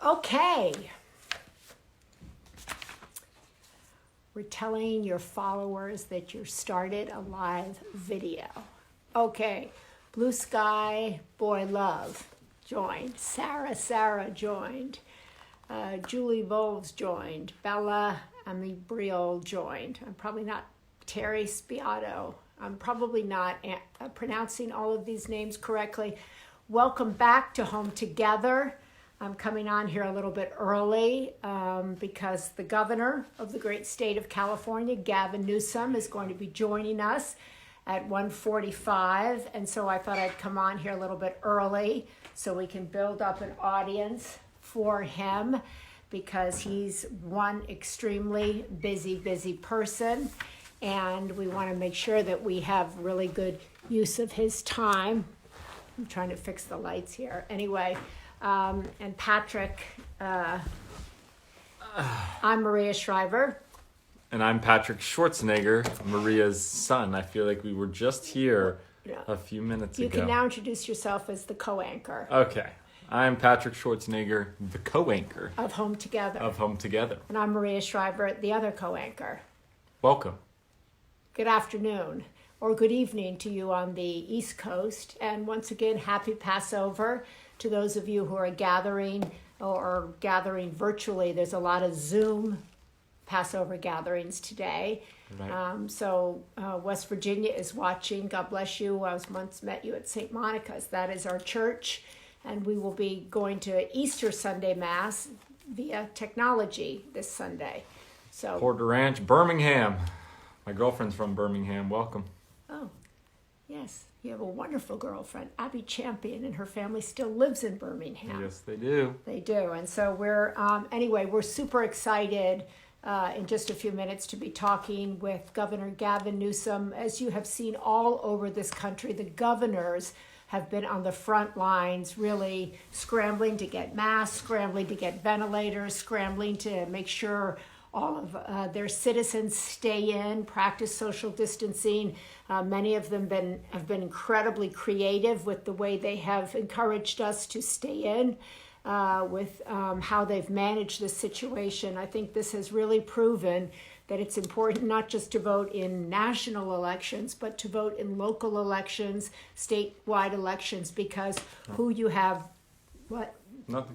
Okay. We're telling your followers that you started a live video. Okay. Blue Sky Boy Love joined. Sarah joined. Julie Boles joined. Bella I'm Lee Bree joined. I'm probably not Terri Speedo. I'm probably not pronouncing all of these names correctly. Welcome back to Home Together. I'm coming on here a little bit early because the governor of the great state of California, Gavin Newsom, is going to be joining us at 1:45. And so I thought I'd come on here a little bit early so we can build up an audience for him because he's one extremely busy person. And we want to make sure that we have really good use of his time. I'm trying to fix the lights here. Anyway, and Patrick, I'm Maria Shriver. And I'm Patrick Schwarzenegger, Maria's son. I feel like we were just here a few minutes ago. You can now introduce yourself as the co-anchor. Okay. I'm Patrick Schwarzenegger, the co-anchor. Of Home Together. And I'm Maria Shriver, the other co-anchor. Welcome. Good afternoon or good evening to you on the East Coast. And once again, happy Passover to those of you who are gathering or gathering virtually. There's a lot of Zoom Passover gatherings today. Right. West Virginia is watching. God bless you. I was once met you at St. Monica's. That is our church. And we will be going to Easter Sunday Mass via technology this Sunday. So Porter Ranch, Birmingham. My girlfriend's from Birmingham. Welcome. Oh, yes. You have a wonderful girlfriend, Abby Champion, and her family still lives in Birmingham. Yes, they do. They do. And so we're super excited in just a few minutes to be talking with Governor Gavin Newsom. As you have seen all over this country, the governors have been on the front lines, really scrambling to get masks, scrambling to get ventilators, scrambling to make sure all of their citizens stay in, practice social distancing. Many of them have been incredibly creative with the way they have encouraged us to stay in, with how they've managed this situation. I think this has really proven that it's important not just to vote in national elections, but to vote in local elections, statewide elections, because who you have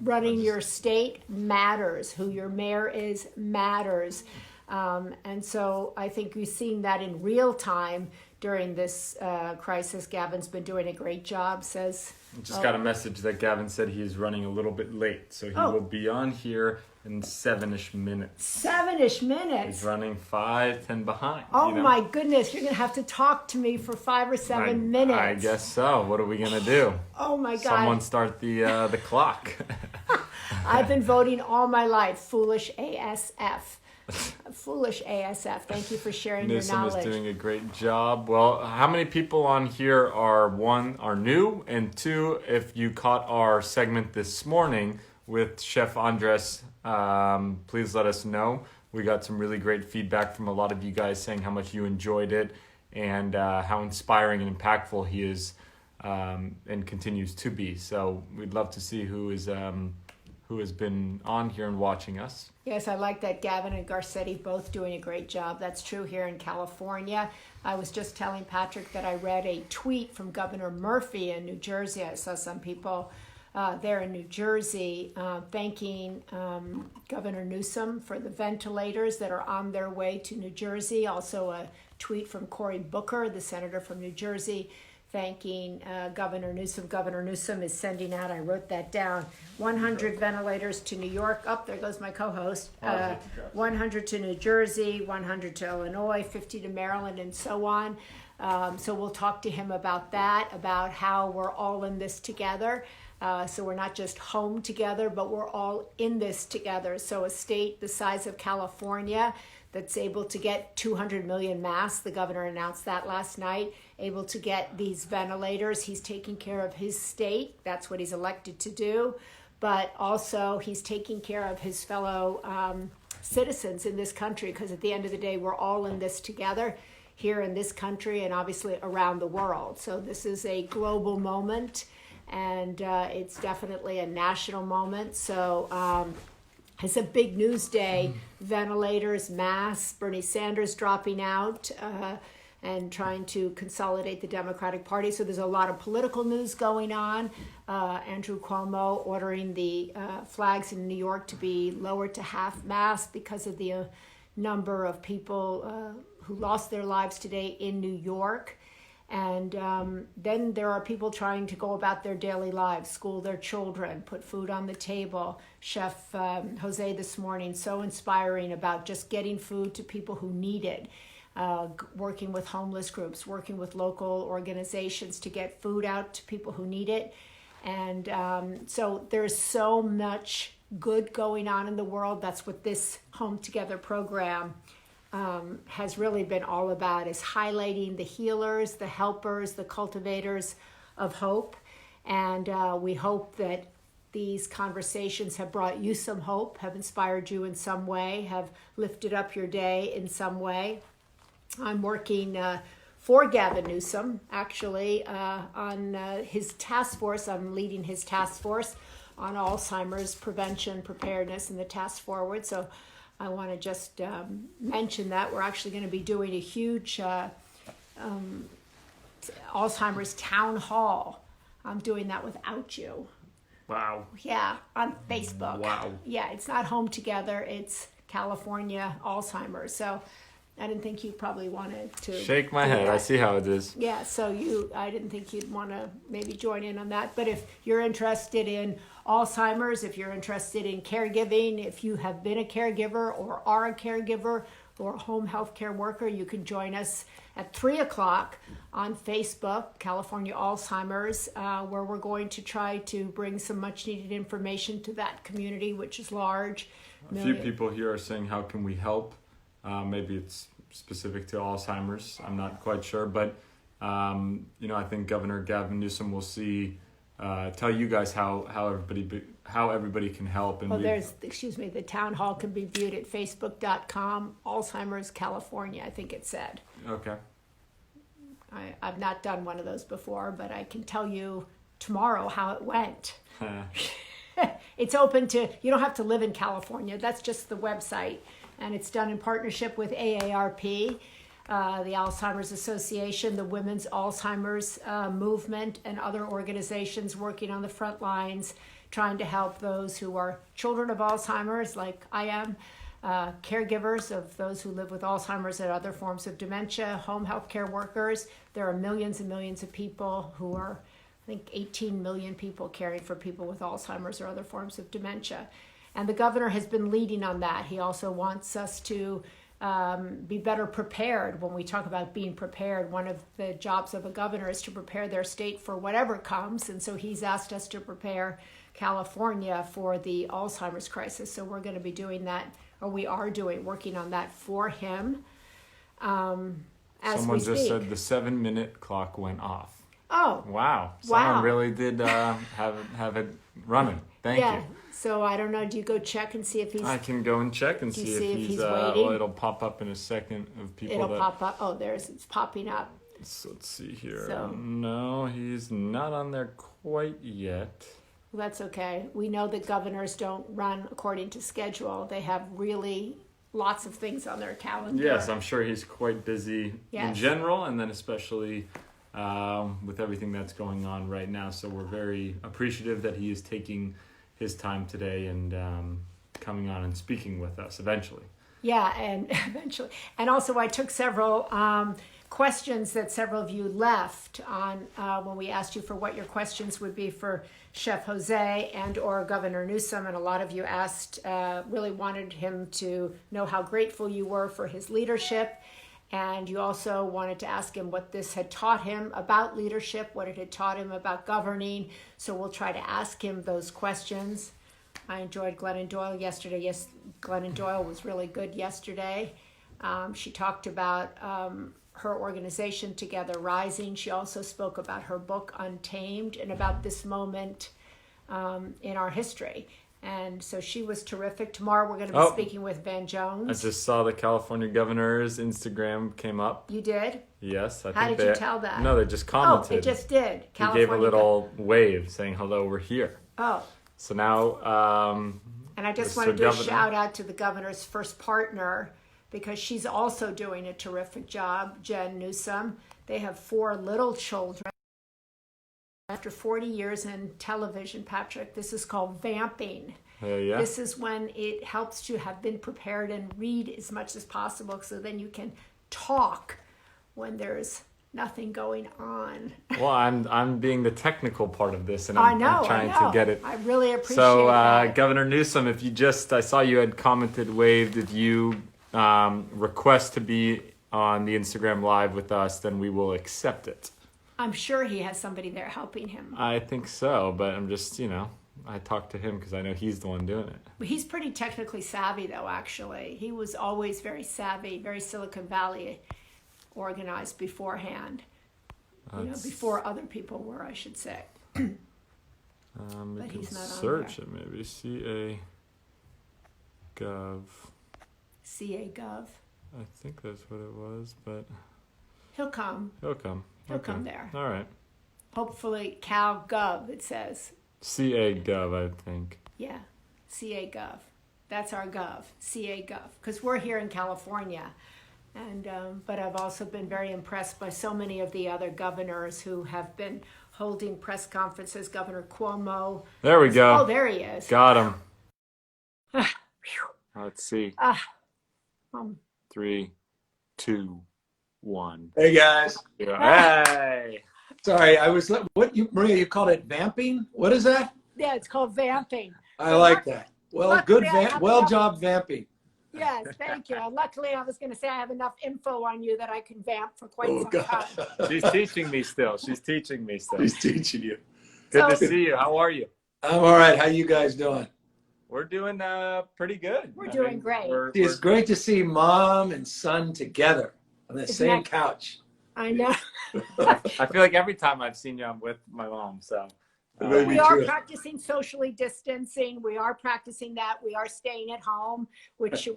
running your state matters. Who your mayor is matters. And so I think we've seen that in real time during this crisis. Gavin's been doing a great job, says. Just got a message that Gavin said he is running a little bit late. So he will be on here in 7-ish minutes. 7-ish minutes? He's running 5-10 behind. Oh my goodness, you're going to have to talk to me for 5 or 7 minutes. I guess so. What are we going to do? Oh my God. Someone start the clock. I've been voting all my life. Foolish ASF. Foolish ASF. Thank you for sharing Newsom your knowledge. Is doing a great job. Well, how many people on here are new, and two, if you caught our segment this morning with Chef Andres, please let us know. We got some really great feedback from a lot of you guys saying how much you enjoyed it and how inspiring and impactful he is and continues to be. So we'd love to see who has been on here and watching us. Yes, I like that. Gavin and Garcetti both doing a great job. That's true here in California. I was just telling Patrick that I read a tweet from Governor Murphy in New Jersey. I saw some people there in New Jersey thanking Governor Newsom for the ventilators that are on their way to New Jersey. Also a tweet from Cory Booker, the senator from New Jersey, thanking Governor Newsom. Governor Newsom is sending out, I wrote that down, 100 ventilators to New York. Oh, there goes my co-host. 100 to New Jersey, 100 to Illinois, 50 to Maryland, and so on. So we'll talk to him about that, about how we're all in this together. So we're not just home together, but we're all in this together. So a state the size of California that's able to get 200 million masks. The governor announced that last night, able to get these ventilators. He's taking care of his state. That's what he's elected to do. But also he's taking care of his fellow citizens in this country, because at the end of the day, we're all in this together here in this country and obviously around the world. So this is a global moment. and it's definitely a national moment. So it's a big news day. Ventilators, masks, Bernie Sanders dropping out, and trying to consolidate the Democratic Party. So there's a lot of political news going on. Andrew Cuomo ordering the flags in New York to be lowered to half-mast because of the number of people who lost their lives today in New York. And then there are people trying to go about their daily lives, school their children, put food on the table. Chef Jose this morning, so inspiring about just getting food to people who need it. Working with homeless groups, working with local organizations to get food out to people who need it. And so there's so much good going on in the world. That's what this Home Together program has really been all about, is highlighting the healers, the helpers, the cultivators of hope. And we hope that these conversations have brought you some hope, have inspired you in some way, have lifted up your day in some way. I'm working for Gavin Newsom, actually, on his task force. I'm leading his task force on Alzheimer's prevention, preparedness, and the task forward. So I want to just mention that we're actually going to be doing a huge Alzheimer's town hall. I'm doing that without you. Wow. Yeah, on Facebook. Wow. Yeah, it's not Home Together, it's California Alzheimer's. So I didn't think you probably wanted to Shake my head. that. I see how it is. Yeah, so I didn't think you'd want to maybe join in on that. But if you're interested in Alzheimer's, if you're interested in caregiving, if you have been a caregiver or are a caregiver or a home health care worker, you can join us at 3 o'clock on Facebook, California Alzheimer's, where we're going to try to bring some much needed information to that community, which is large. A few people here are saying, how can we help? Maybe it's specific to Alzheimer's. I'm not quite sure, but I think Governor Gavin Newsom will tell you guys how everybody can help. And the town hall can be viewed at facebook.com, Alzheimer's California, I think it said. Okay. I've not done one of those before, but I can tell you tomorrow how it went. It's open to, you don't have to live in California. That's just the website. And it's done in partnership with AARP, the Alzheimer's Association, the Women's Alzheimer's Movement, and other organizations working on the front lines, trying to help those who are children of Alzheimer's, like I am, caregivers of those who live with Alzheimer's and other forms of dementia, home health care workers. There are millions and millions of people who are, I think 18 million people caring for people with Alzheimer's or other forms of dementia. And the governor has been leading on that. He also wants us to be better prepared. When we talk about being prepared, one of the jobs of a governor is to prepare their state for whatever comes. And so he's asked us to prepare California for the Alzheimer's crisis. So we're going to be doing that, or we are working on that for him as Someone we speak. just said the 7-minute clock went off. Oh. Wow. Someone really did have it running. Thank you. So I don't know. Do you go check and see if he's? I can go and check and see if he's waiting. it'll pop up in a second of people. It'll pop up. Oh, it's popping up. So let's see here. So, no, he's not on there quite yet. That's okay. We know that governors don't run according to schedule. They have really lots of things on their calendar. Yes, I'm sure he's quite busy in general, and then especially with everything that's going on right now. So we're very appreciative that he is taking his time today and coming on and speaking with us eventually. Yeah, and eventually. And also I took several questions that several of you left on when we asked you for what your questions would be for Chef Jose and or Governor Newsom. And a lot of you asked, really wanted him to know how grateful you were for his leadership. And you also wanted to ask him what this had taught him about leadership, what it had taught him about governing. So we'll try to ask him those questions. I enjoyed Glennon Doyle yesterday. Yes, Glennon Doyle was really good yesterday. She talked about her organization, Together Rising. She also spoke about her book, Untamed, and about this moment in our history. And so she was terrific. Tomorrow we're going to be speaking with Van Jones. I just saw the California governor's Instagram came up. You did? Yes, I How think did you tell that? No, they just commented. Oh, it just did. He California gave a little wave saying, hello, we're here. Oh. So now... and I just want to do a shout out to the governor's first partner, because she's also doing a terrific job, Jen Newsom. They have 4 little children. After 40 years in television, Patrick, this is called Vamping. Yeah. This is when it helps to have been prepared and read as much as possible, so then you can talk when there's nothing going on. Well, I'm being the technical part of this, and I'm trying to get it. I really appreciate so, that. Governor Newsom, if you I saw you had commented, waved. If you request to be on the Instagram Live with us, then we will accept it. I'm sure he has somebody there helping him. I think so, but I'm just, I talked to him because I know he's the one doing it. He's pretty technically savvy, though, actually. He was always very savvy, very Silicon Valley organized beforehand. Before other people were, I should say. We But can he's not on search there. it maybe. CA Gov. CA Gov. I think that's what it was, but He'll come. he'll come. He'll come there. All right. Hopefully, Cal Gov, it says. CA Gov, I think. Yeah, CA Gov. That's our Gov, CA Gov. Because we're here in California. And but I've also been very impressed by so many of the other governors who have been holding press conferences. Governor Cuomo. There we go. Oh, there he is. Got him. Let's see. 3, 2, 1. Hey guys. Yeah. Hey. Sorry, Maria, you called it vamping? What is that? Yeah, it's called Vamping. I like that. Well, luckily job vamping. Yes, thank you. Luckily, I was going to say I have enough info on you that I can vamp for quite some time. She's teaching me still. She's teaching me still. He's teaching you. Good to see you. How are you? I'm all right. How you guys doing? We're doing pretty good. We're doing great. It's great to see mom and son together on the same couch. I know. I feel like every time I've seen you, I'm with my mom. So we are practicing socially distancing. We are practicing that. We are staying at home,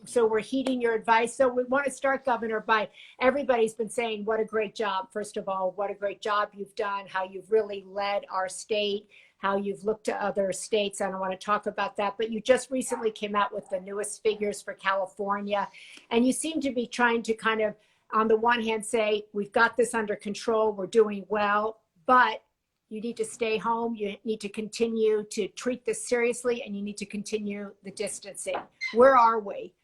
so we're heeding your advice. So we want to start, Governor, by everybody's been saying what a great job. First of all, what a great job you've done, how you've really led our state, how you've looked to other states. I don't want to talk about that, but you just recently came out with the newest figures for California. And you seem to be trying to kind of, on the one hand, say, we've got this under control, we're doing well, but you need to stay home. You need to continue to treat this seriously, and you need to continue the distancing. Where are we?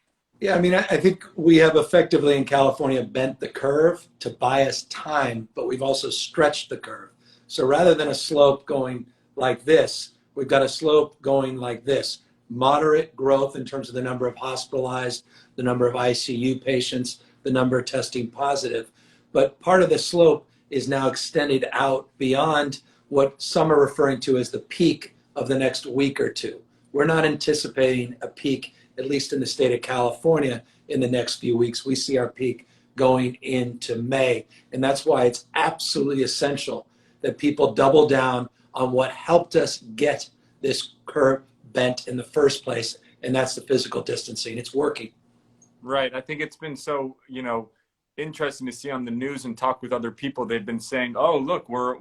Yeah, I mean, I think we have effectively in California bent the curve to buy us time, but we've also stretched the curve. So rather than a slope going like this, we've got a slope going like this. Moderate growth in terms of the number of hospitalized, the number of ICU patients, the number testing positive. But part of the slope is now extended out beyond what some are referring to as the peak of the next week or two. We're not anticipating a peak, at least in the state of California, in the next few weeks. We see our peak going into May. And that's why it's absolutely essential that people double down on what helped us get this curve bent in the first place, and that's the physical distancing. It's working. Right. I think it's been so, interesting to see on the news and talk with other people. They've been saying, oh, look, we're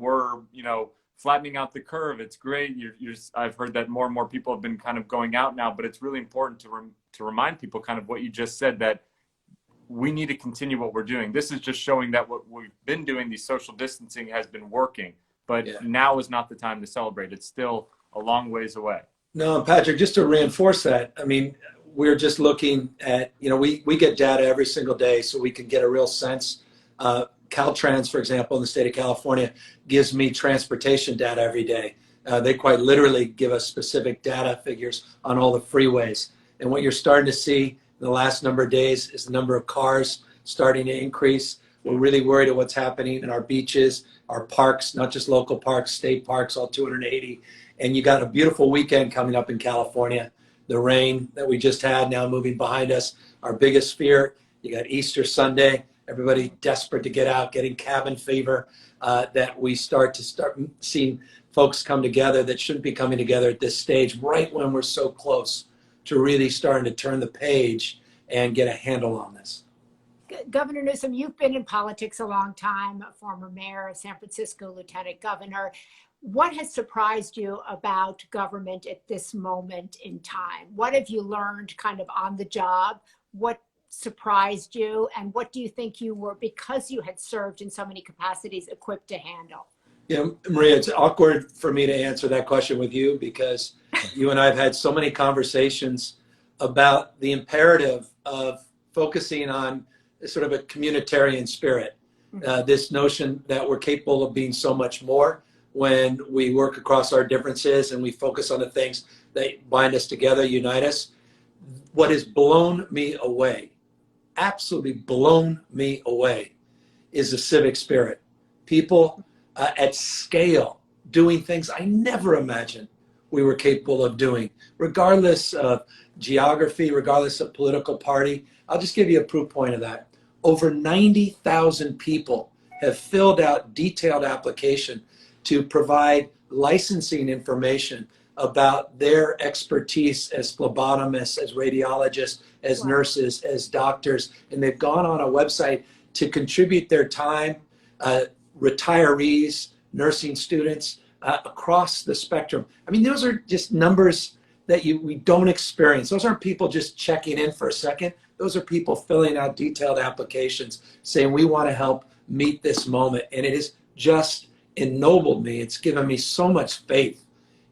flattening out the curve. It's great. I've heard that more and more people have been kind of going out now, but it's really important to remind people kind of what you just said, that we need to continue what we're doing. This is just showing that what we've been doing, the social distancing, has been working, but now is not the time to celebrate. It's still a long ways away. No, Patrick, just to reinforce that, I mean, we're just looking at, we get data every single day, so we can get a real sense. Caltrans, for example, in the state of California, gives me transportation data every day. They quite literally give us specific data figures on all the freeways. And what you're starting to see in the last number of days is the number of cars starting to increase. We're really worried at what's happening in our beaches, our parks, not just local parks, state parks, all 280. And you got a beautiful weekend coming up in California. The rain that we just had now moving behind us, our biggest fear. You got Easter Sunday, everybody desperate to get out, getting cabin fever, that we start seeing folks come together that shouldn't be coming together at this stage, right when we're so close to really starting to turn the page and get a handle on this. Governor Newsom, you've been in politics a long time, a former mayor of San Francisco, lieutenant governor. What has surprised you about government at this moment in time? What have you learned kind of on the job? What surprised you? And what do you think you were, because you had served in so many capacities, equipped to handle? You know, Maria, it's awkward for me to answer that question with you because you and I have had so many conversations about the imperative of focusing on sort of a communitarian spirit. This notion that we're capable of being so much more when we work across our differences and we focus on the things that bind us together, unite us. What has blown me away, absolutely blown me away, is the civic spirit. People at scale doing things I never imagined we were capable of doing, regardless of geography, regardless of political party. I'll just give you a proof point of that. Over 90,000 people have filled out detailed application to provide licensing information about their expertise as phlebotomists, as radiologists, as nurses, as doctors. And they've gone on a website to contribute their time, retirees, nursing students, across the spectrum. I mean, those are just numbers that we don't experience. Those aren't people just checking in for a second. Those are people filling out detailed applications saying, we want to help meet this moment. And it has just ennobled me. It's given me so much faith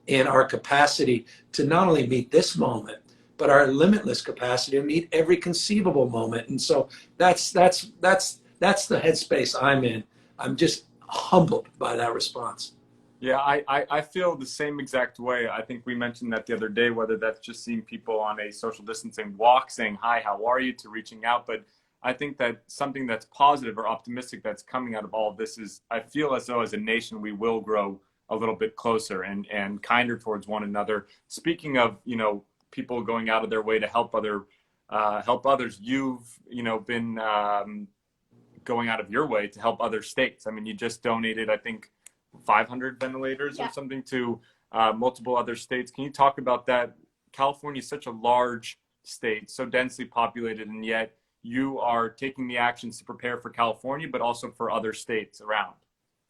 in our capacity to not only meet this moment, but our limitless capacity to meet every conceivable moment. And so that's the headspace I'm in. I'm just humbled by that response. Yeah, I feel the same exact way. I think we mentioned that the other day, whether that's just seeing people on a social distancing walk saying, hi, how are you, to reaching out. But I think that something that's positive or optimistic that's coming out of all of this is, I feel as though as a nation, we will grow a little bit closer and kinder towards one another. Speaking of, people going out of their way to help others, you've, been going out of your way to help other states. I mean, you just donated, I think, 500 ventilators or something to multiple other states. Can you talk about that? California is such a large state, so densely populated, and yet you are taking the actions to prepare for California, but also for other states around.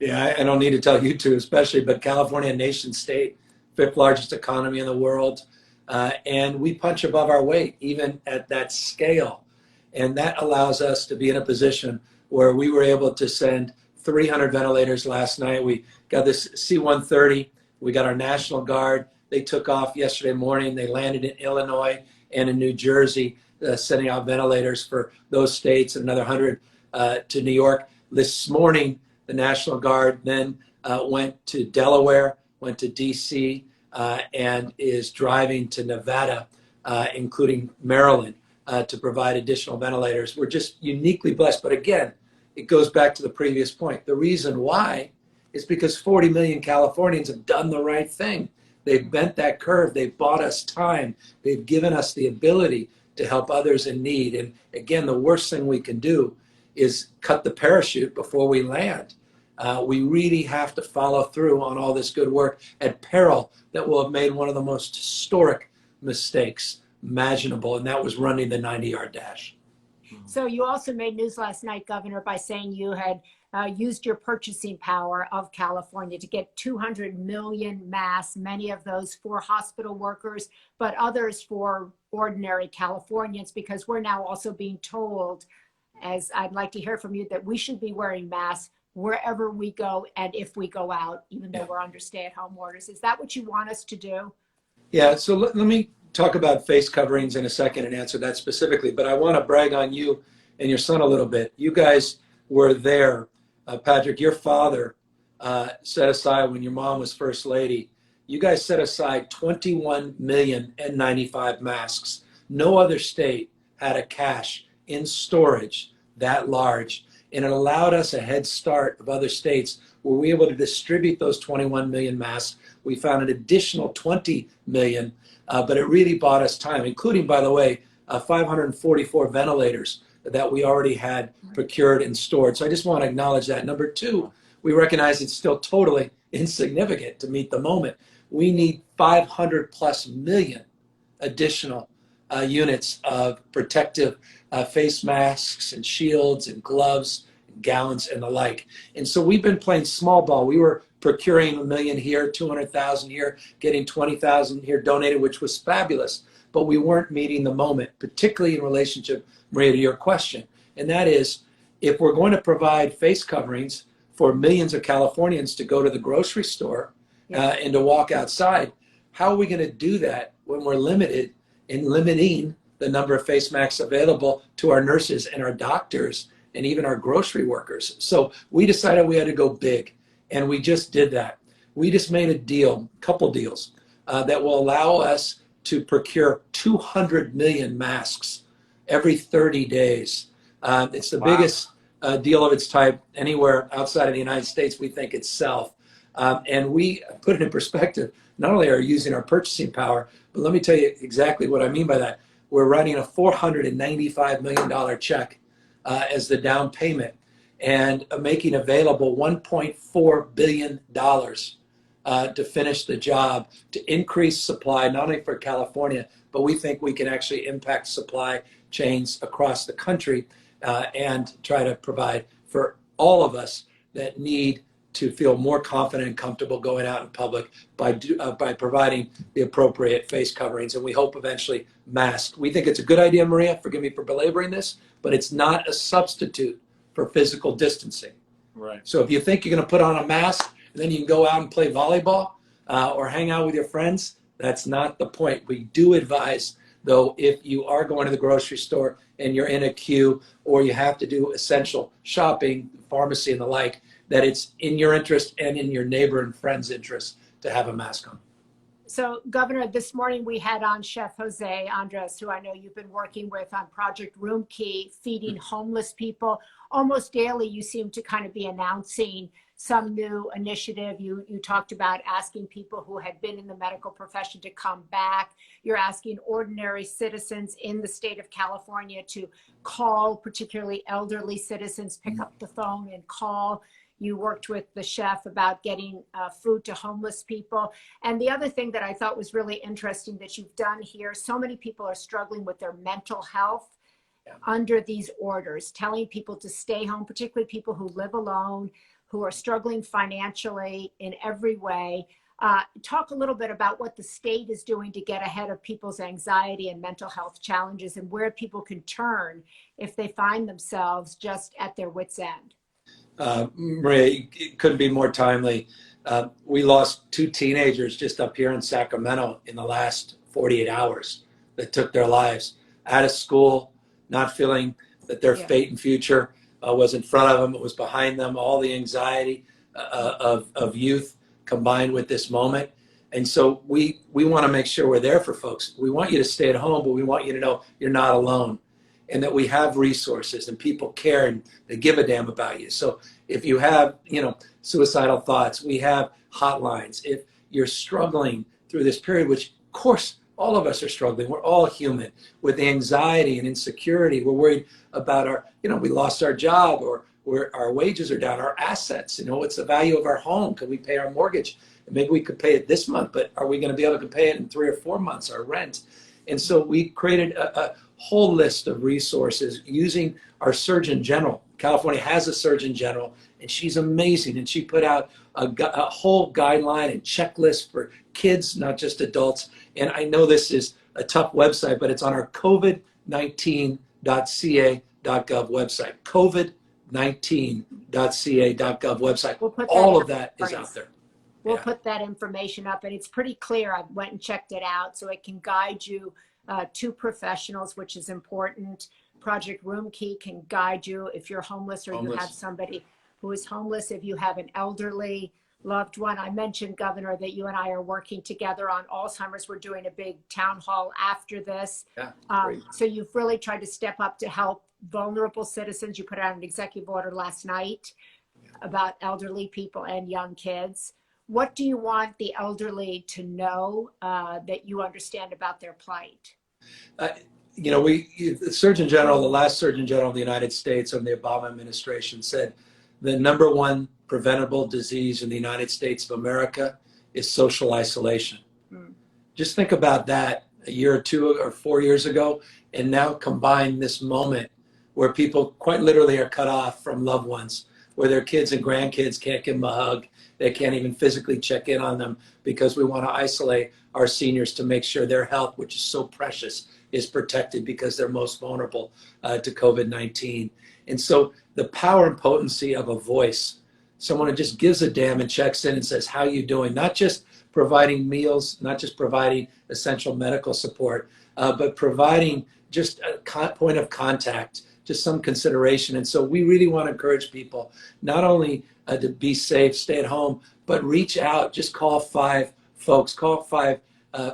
Yeah, I don't need to tell you two especially, but California, nation state, 5th largest economy in the world. And we punch above our weight, even at that scale. And that allows us to be in a position where we were able to send 300 ventilators last night. We got this C-130. We got our National Guard. They took off yesterday morning. They landed in Illinois and in New Jersey, sending out ventilators for those states, another 100 to New York. This morning, the National Guard then went to Delaware, went to D.C., and is driving to Nevada, including Maryland, to provide additional ventilators. We're just uniquely blessed. But again, it goes back to the previous point. The reason why is because 40 million Californians have done the right thing. They've bent that curve. They've bought us time. They've given us the ability to help others in need. And again, the worst thing we can do is cut the parachute before we land. We really have to follow through on all this good work at peril that will have made one of the most historic mistakes imaginable, and that was running the 90-yard dash. So you also made news last night, Governor, by saying you had used your purchasing power of California to get 200 million masks, many of those for hospital workers, but others for ordinary Californians, because we're now also being told, as I'd like to hear from you, that we should be wearing masks wherever we go and if we go out, even though we're under stay-at-home orders. Is that what you want us to do? Yeah, so let me talk about face coverings in a second and answer that specifically, but I want to brag on you and your son a little bit. You guys were there. Patrick, your father set aside, when your mom was first lady, you guys set aside 21 million N95 masks. No other state had a cache in storage that large, and it allowed us a head start of other states where we were able to distribute those 21 million masks. We found an additional 20 million, but it really bought us time, including, by the way, 544 ventilators that we already had procured and stored. So I just want to acknowledge that. Number two, we recognize it's still totally insignificant to meet the moment. We need 500+ million additional units of protective face masks and shields and gloves and gowns and the like. And so we've been playing small ball. We were procuring 1 million here, 200,000 here, getting 20,000 here donated, which was fabulous. But we weren't meeting the moment, particularly in relationship, Maria, to your question. And that is, if we're going to provide face coverings for millions of Californians to go to the grocery store and to walk outside, how are we going to do that when we're limited in limiting the number of face masks available to our nurses and our doctors and even our grocery workers? So we decided we had to go big, and we just did that. We just made a deal, a couple deals, that will allow us to procure 200 million masks every 30 days. It's the biggest deal of its type anywhere outside of the United States, we think itself. And we put it in perspective, not only are we using our purchasing power, but let me tell you exactly what I mean by that. We're writing a $495 million check as the down payment and making available $1.4 billion to finish the job, to increase supply, not only for California, but we think we can actually impact supply chains across the country and try to provide for all of us that need to feel more confident and comfortable going out in public by providing the appropriate face coverings, and we hope eventually masks. We think it's a good idea, Maria, forgive me for belaboring this, but it's not a substitute for physical distancing. Right. So if you think you're going to put on a mask and then you can go out and play volleyball or hang out with your friends, that's not the point. We do advise, though, if you are going to the grocery store and you're in a queue or you have to do essential shopping, pharmacy and the like, that it's in your interest and in your neighbor and friend's interest to have a mask on. So, Governor, this morning we had on Chef Jose Andres, who I know you've been working with on Project Room Key, feeding homeless people. Almost daily, you seem to kind of be announcing some new initiative. You talked about asking people who had been in the medical profession to come back. You're asking ordinary citizens in the state of California to call, particularly elderly citizens, pick up the phone and call. You worked with the chef about getting food to homeless people. And the other thing that I thought was really interesting that you've done here, so many people are struggling with their mental health under these orders, telling people to stay home, particularly people who live alone, who are struggling financially in every way. Talk a little bit about what the state is doing to get ahead of people's anxiety and mental health challenges and where people can turn if they find themselves just at their wits' end. Maria, it couldn't be more timely. We lost 2 teenagers just up here in Sacramento in the last 48 hours that took their lives out of school, not feeling that their fate and future was in front of them, it was behind them, all the anxiety of youth combined with this moment. And so we want to make sure we're there for folks. We want you to stay at home, but we want you to know you're not alone and that we have resources and people care and they give a damn about you. So if you have, suicidal thoughts, we have hotlines. If you're struggling through this period, which of course all of us are struggling, we're all human with anxiety and insecurity. We're worried about our, we lost our job or our wages are down, our assets, what's the value of our home? Can we pay our mortgage? And maybe we could pay it this month, but are we going to be able to pay it in 3 or 4 months, our rent? And so we created a whole list of resources using our Surgeon General. California has a Surgeon General, and she's amazing. And she put out a whole guideline and checklist for kids, not just adults. And I know this is a tough website, but it's on our covid19.ca.gov website, covid19.ca.gov website. We'll put all of that is out there. We'll put that information up, and it's pretty clear. I went and checked it out, so it can guide you to professionals, which is important. Project Room Key can guide you if you're homeless or you have somebody who is homeless, if you have an elderly loved one. I mentioned, Governor, that you and I are working together on Alzheimer's. We're doing a big town hall after this. So you've really tried to step up to help vulnerable citizens. You put out an executive order last night about elderly people and young kids. What do you want the elderly to know that you understand about their plight? The Surgeon General, the last Surgeon General of the United States under the Obama administration said the number one preventable disease in the United States of America is social isolation. Just think about that a year or 2 or 4 years ago, and now combine this moment where people quite literally are cut off from loved ones, where their kids and grandkids can't give them a hug. They can't even physically check in on them because we want to isolate our seniors to make sure their health, which is so precious, is protected because they're most vulnerable to COVID-19. And so the power and potency of a voice, someone who just gives a damn and checks in and says, how you doing? Not just providing meals, not just providing essential medical support, but providing just a point of contact, just some consideration. And so we really want to encourage people not only to be safe, stay at home, but reach out, just call 5 folks, call 5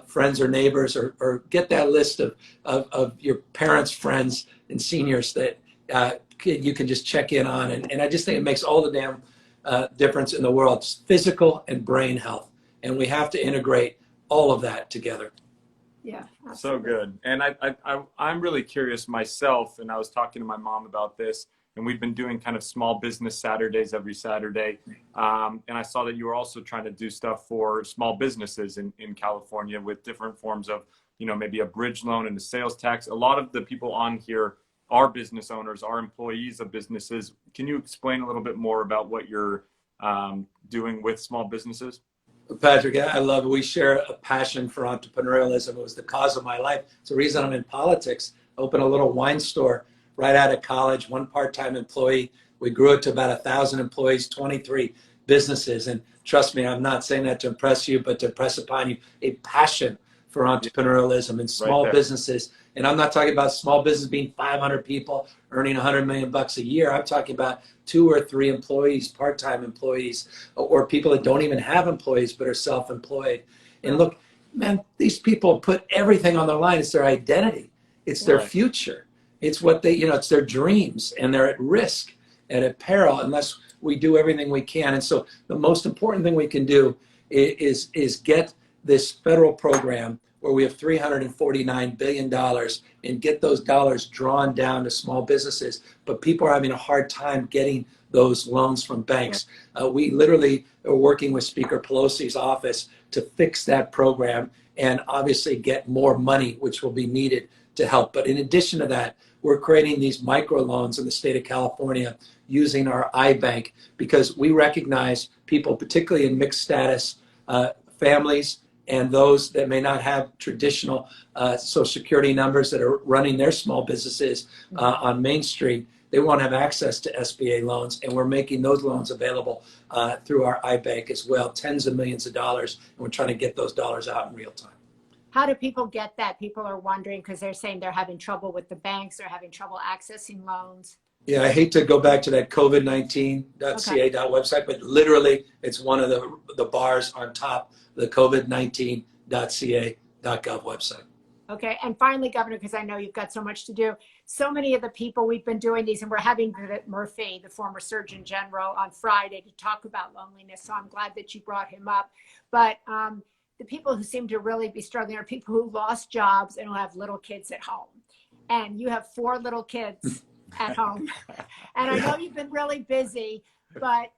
friends or neighbors, or get that list of your parents, friends, and seniors that you can just check in on. And I just think it makes all the damn difference in the world. It's physical and brain health. And we have to integrate all of that together. Yeah, absolutely. So good. And I'm really curious myself, and I was talking to my mom about this, and we've been doing kind of small business Saturdays every Saturday. And I saw that you were also trying to do stuff for small businesses in California with different forms of, maybe a bridge loan and a sales tax. A lot of the people on here are business owners, are employees of businesses. Can you explain a little bit more about what you're doing with small businesses? Patrick, I love it. We share a passion for entrepreneurialism. It was the cause of my life. It's the reason I'm in politics. I opened a little wine store right out of college, 1 part-time employee. We grew it to about 1,000 employees, 23 businesses. And trust me, I'm not saying that to impress you, but to impress upon you a passion for entrepreneurialism and small businesses. And I'm not talking about small business being 500 people earning $100 million a year. I'm talking about 2 or 3 employees, part-time employees, or people that don't even have employees but are self-employed. And look, man, these people put everything on the line. It's their identity. It's their future. It's what they, it's their dreams, and they're at risk and at peril unless we do everything we can. And so the most important thing we can do is get this federal program where we have $349 billion and get those dollars drawn down to small businesses. But people are having a hard time getting those loans from banks. We literally are working with Speaker Pelosi's office to fix that program and obviously get more money, which will be needed to help. But in addition to that, we're creating these microloans in the state of California using our iBank because we recognize people, particularly in mixed status families, and those that may not have traditional Social Security numbers that are running their small businesses on Main Street, they won't have access to SBA loans, and we're making those loans available through our iBank as well, tens of millions of dollars, and we're trying to get those dollars out in real time. How do people get that? People are wondering because they're saying they're having trouble with the banks, they're having trouble accessing loans. Yeah, I hate to go back to that COVID19.ca website, but literally it's one of the bars on top of the COVID19.ca.gov website. Okay, and finally, Governor, because I know you've got so much to do, so many of the people we've been doing these, and we're having Murphy, the former Surgeon General, on Friday to talk about loneliness, so I'm glad that you brought him up. But the people who seem to really be struggling are people who lost jobs and who have little kids at home. And you have 4 little kids at home. And I know you've been really busy, but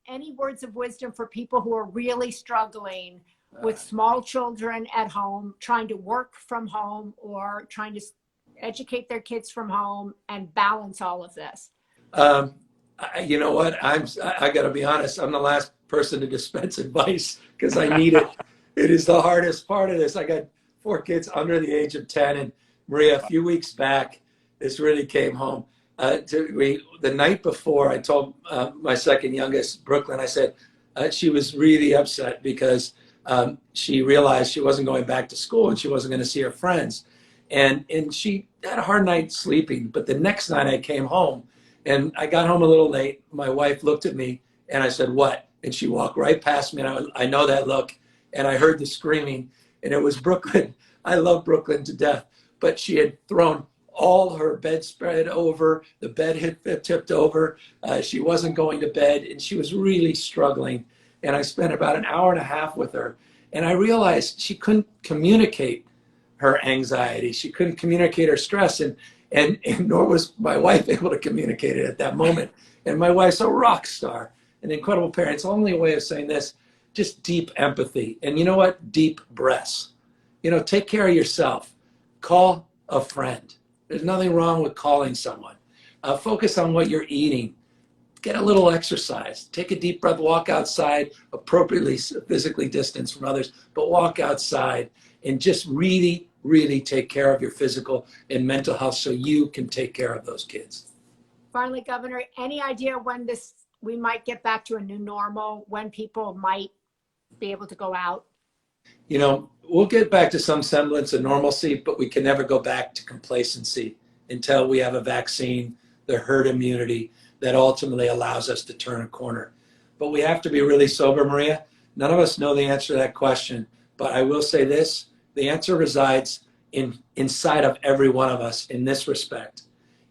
any words of wisdom for people who are really struggling with small children at home, trying to work from home or trying to educate their kids from home and balance all of this? You know what? I got to be honest. I'm the last person to dispense advice because I need it. It is the hardest part of this. I got 4 kids under the age of 10, and Maria, a few weeks back, this really came home. The night before, I told my second youngest, Brooklyn, I said she was really upset because she realized she wasn't going back to school and she wasn't going to see her friends. And she had a hard night sleeping. But the next night I came home and I got home a little late. My wife looked at me and I said, "What?" And she walked right past me. And I know that look. And I heard the screaming, and it was Brooklyn. I love Brooklyn to death. But she had thrown all her bedspread over. The bed had tipped over. She wasn't going to bed, and she was really struggling. And I spent about an hour and a half with her. And I realized she couldn't communicate her anxiety. She couldn't communicate her stress. And nor was my wife able to communicate it at that moment. And my wife's a rock star. an incredible parent. It's only a way of saying this, just deep empathy. And you know what? Deep breaths. You know, take care of yourself. Call a friend. There's nothing wrong with calling someone. Focus on what you're eating. Get a little exercise. Take a deep breath, walk outside, appropriately physically distanced from others, but walk outside and just really, really take care of your physical and mental health so you can take care of those kids. Finally, Governor, any idea when we might get back to a new normal, when people might be able to go out? You know, we'll get back to some semblance of normalcy, but we can never go back to complacency until we have a vaccine, the herd immunity that ultimately allows us to turn a corner. But we have to be really sober, Maria. None of us know the answer to that question, but I will say this, the answer resides inside of every one of us in this respect.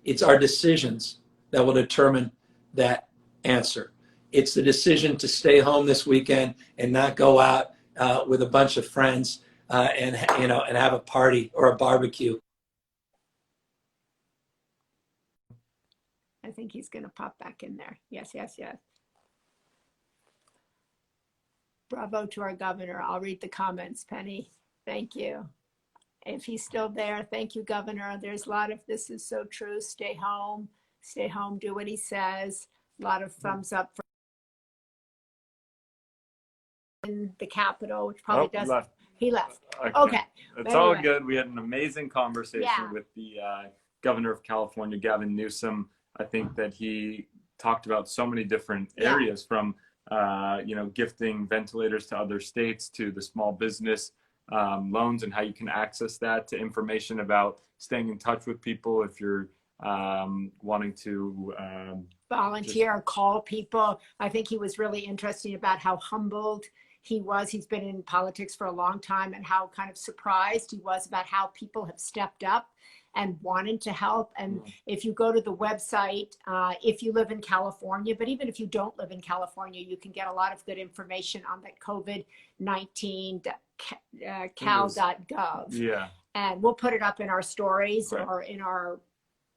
It's our decisions that will determine that answer. It's the decision to stay home this weekend and not go out with a bunch of friends and have a party or a barbecue. I think he's going to pop back in there. Yes, yes, yes. Bravo to our governor. I'll read the comments, Penny. Thank you. If he's still there, thank you, Governor. There's a lot of, this is so true. Stay home, do what he says. A lot of thumbs up for in the Capitol, which probably doesn't. Left. He left. Okay. It's all good. We had an amazing conversation with the governor of California, Gavin Newsom. I think that he talked about so many different areas from, gifting ventilators to other states, to the small business loans and how you can access that, to information about staying in touch with people if you're wanting to volunteer, call people. I think he was really interesting about how humbled he was. He's been in politics for a long time, and how kind of surprised he was about how people have stepped up and wanted to help. And if you go to the website, if you live in California, but even if you don't live in California, you can get a lot of good information on that COVID-19 cal.gov. Yeah. And we'll put it up in our stories or in our,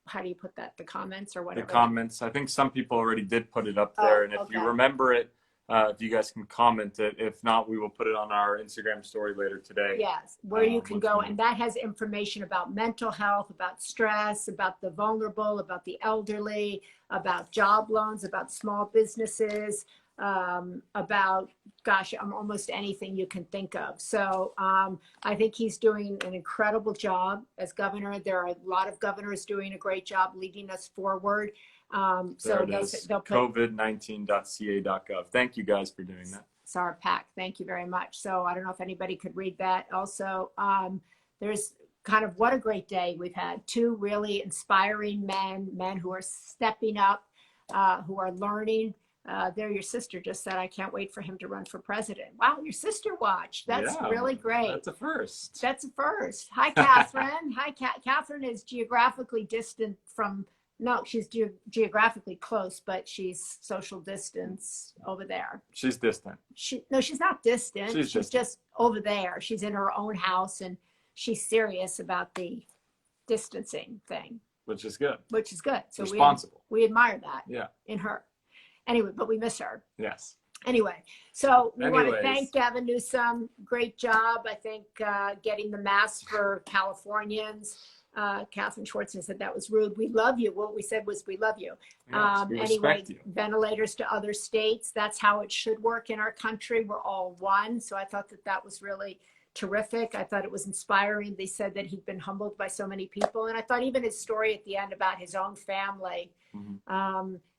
how do you put that? The comments or whatever. The comments. I think some people already did put it up there. And if you remember it, if you guys can comment it. If not, we will put it on our Instagram story later today. Yes, where you can go. And that has information about mental health, about stress, about the vulnerable, about the elderly, about job loans, about small businesses, about, gosh, almost anything you can think of. So I think he's doing an incredible job as governor. There are a lot of governors doing a great job leading us forward. So they'll put covid19.ca.gov. Thank you guys for doing that. It's our pack. Thank you very much. So I don't know if anybody could read that. Also, there's kind of what a great day we've had. Two really inspiring men who are stepping up, who are learning. There, your sister just said, I can't wait for him to run for president. Wow, your sister watched. That's really great. That's a first. That's a first. Hi, Catherine. Hi, Catherine is geographically distant from, no, she's geographically close, but she's social distance over there. She's distant. No, she's not distant. She's distant. Just over there. She's in her own house, and she's serious about the distancing thing. Which is good. Which is good. So responsible. We admire that in her. Anyway, but we miss her. Yes. Anyway, so we want to thank Gavin Newsom. Great job, I think, getting the masks for Californians. Catherine Schwartzen said that was rude. We love you. What we said was we love you. Yes, we anyway, you. Ventilators to other states. That's how it should work in our country. We're all one. So I thought that was really terrific. I thought it was inspiring. They said that he'd been humbled by so many people. And I thought even his story at the end about his own family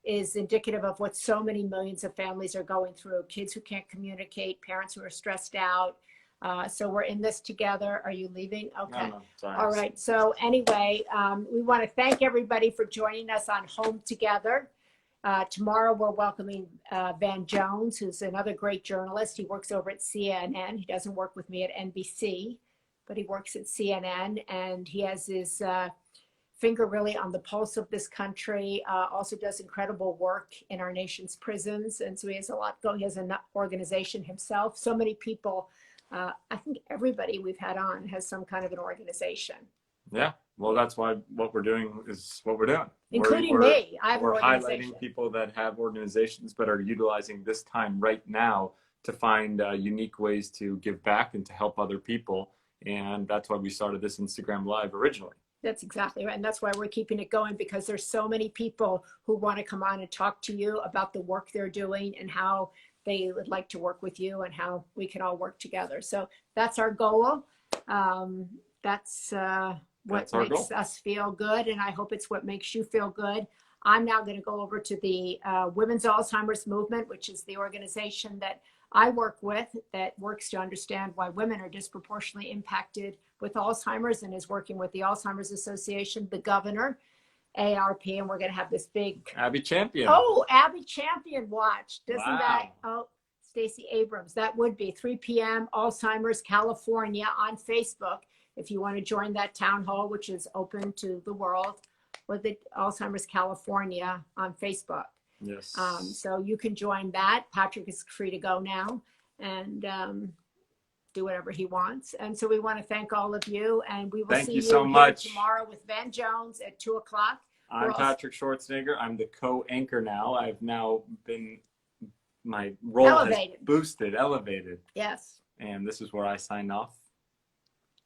is indicative of what so many millions of families are going through. Kids who can't communicate, parents who are stressed out. So we're in this together. Are you leaving? Okay. No, sorry. All right. So anyway, we want to thank everybody for joining us on Home Together. Tomorrow we're welcoming Van Jones, who's another great journalist. He works over at CNN. He doesn't work with me at NBC, but he works at CNN, and he has his finger really on the pulse of this country, also does incredible work in our nation's prisons. And so he has a lot going. He has an organization himself. So many people, I think everybody we've had on has some kind of an organization. Yeah. Well, that's why what we're doing is what we're doing. Including We're- me. I have an We're organization. highlighting people that have organizations but are utilizing this time right now to find unique ways to give back and to help other people. And that's why we started this Instagram Live originally. That's exactly right. And that's why we're keeping it going, because there's so many people who want to come on and talk to you about the work they're doing and how they would like to work with you and how we can all work together. So that's our goal. That's what our makes goal. us feel good. And I hope it's what makes you feel good. I'm now going to go over to the Women's Alzheimer's Movement, which is the organization that I work with that works to understand why women are disproportionately impacted with Alzheimer's, and is working with the Alzheimer's Association, the governor, ARP, and we're going to have this big. Abby Champion. Oh, Abby Champion watch. Doesn't Wow. that? Oh, Stacey Abrams. That would be 3 p.m. Alzheimer's California on Facebook. If you want to join that town hall, which is open to the world, with the Alzheimer's California on Facebook. Yes. So you can join that. Patrick is free to go now and do whatever he wants. And so we want to thank all of you, and we will Thank see you you so here much. tomorrow with Ben Jones at 2:00. I'm Patrick Schwarzenegger. I'm the co-anchor now. I've now been, my role Elevated. has boosted, elevated. Yes. And this is where I sign off.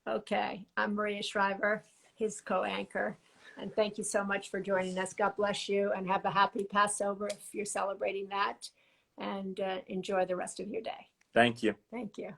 Okay. I'm Maria Shriver, his co-anchor. And thank you so much for joining us. God bless you, and have a happy Passover if you're celebrating that, and enjoy the rest of your day. Thank you. Thank you.